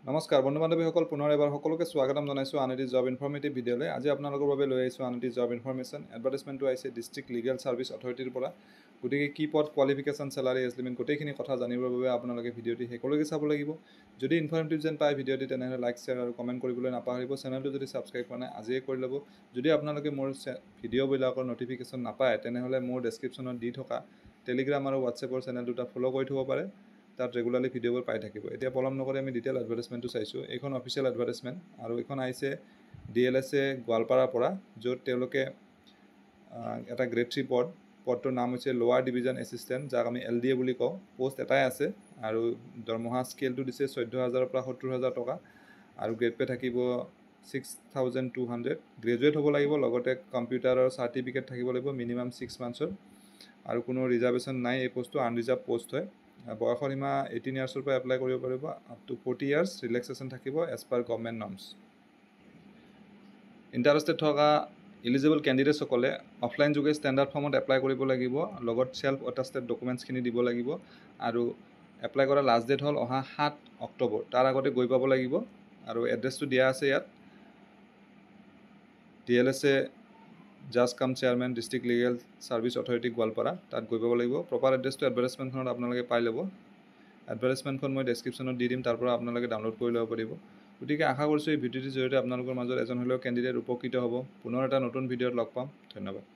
নমস্কাৰ বন্ধু বান্ধৱীসকল পুনৰ এবাৰ সকলোকে স্বাগতম জনাইছোঁ আন এটি জব ইনফৰ্মেটিভ ভিডিঅ'লৈ। আজি আপোনালোকৰ বাবে লৈ আহিছোঁ আন এটি জব ইনফৰ্মেশ্যন। এডভাৰ্টাইজমেণ্টটো আহিছে ডিষ্ট্ৰিক্ট লিগেল ছাৰ্ভিচ অথৰিটিৰ পৰা। গতিকে কি পদ, কোৱালিফিকেশ্যন, চেলাৰী, এজ লিমিট গোটেইখিনি কথা জানিবৰ বাবে আপোনালোকে ভিডিঅ'টি শেষলৈকে চাব লাগিব। যদি ইনফৰ্মেটিভ যেন পায় ভিডিঅ'টি তেনেহ'লে লাইক, শ্বেয়াৰ আৰু কমেণ্ট কৰিবলৈ নাপাহৰিব। চেনেলটো যদি ছাবস্ক্ৰাইব কৰা নাই আজিয়ে কৰি ল'ব। যদি আপোনালোকে মোৰ ভিডিঅ'বিলাকৰ ন'টিফিকেশ্যন নাপায় তেনেহ'লে মোৰ ডেছক্ৰিপশ্যনত দি থকা টেলিগ্ৰাম আৰু হোৱাটছএপৰ চেনেল দুটা ফ'ল' কৰি থ'ব পাৰে। তাত ৰেগুলাৰলি ভিডিঅ'বোৰ পাই থাকিব। এতিয়া পলম নকৰি আমি ডিটেইল এডভাৰ্টাইজমেণ্টটো চাইছোঁ। এইখন অফিচিয়েল এডভাৰ্টাইজমেণ্ট আৰু এইখন আহিছে DLSA গোৱালপাৰাৰ পৰা, য'ত তেওঁলোকে এটা গ্ৰেড 3 পদটোৰ নাম হৈছে লোৱাৰ ডিভিজন এছিষ্টেণ্ট, যাক আমি LDA বুলি কওঁ। পোষ্ট এটাই আছে আৰু দৰমহা স্কেলটো দিছে 14,000 পৰা 70,000 টকা আৰু গ্ৰেড পে থাকিব 6,200। গ্ৰেজুৱেট হ'ব লাগিব, লগতে কম্পিউটাৰৰ চাৰ্টিফিকেট থাকিব লাগিব মিনিমাম 6 মান্থছৰ আৰু কোনো ৰিজাৰ্ভেশ্যন নাই। এই পোষ্টটো আনৰিজাৰ্ভ পোষ্ট হয়। বয়সৰ সীমা 18 ইয়াৰ্ছৰ পৰা এপ্লাই কৰিব পাৰিব, আপ টু 40 ইয়াৰ্ছ। ৰিলেক্সেশ্যন থাকিব as per government norms. Interested থকা ইলিজিবল কেণ্ডিডেটসকলে অফলাইন যোগে ষ্টেণ্ডাৰ্ড ফৰ্মত এপ্লাই কৰিব লাগিব, লগত চেল্ফ অটেষ্টেড ডকুমেণ্টছখিনি দিব লাগিব আৰু এপ্লাই কৰা লাষ্ট ডেট হ'ল অহা 7 অক্টোবৰ। তাৰ আগতে গৈ পাব লাগিব আৰু এড্ৰেছটো দিয়া আছে ইয়াত। DLSA জাজ কাম chairman, district legal service authority Goalpara, তাত গৈ পাব লাগিব। প্ৰপাৰ এড্ৰেছটো এডভাৰ্টাইজমেণ্টখনত আপোনালোকে পাই ল'ব। এডভাৰ্টাইজমেণ্টখন মই ডেছক্ৰিপশ্যনত দি দিম, তাৰ পৰা আপোনালোকে ডাউনলোড কৰি ল'ব পাৰিব। গতিকে আশা কৰিছোঁ এই ভিডিঅ'টিৰ জৰিয়তে আপোনালোকৰ মাজত এজন হ'লেও কেণ্ডিডেট উপকৃত হ'ব। পুনৰ এটা নতুন ভিডিঅ'ত লগ পাম। ধন্যবাদ।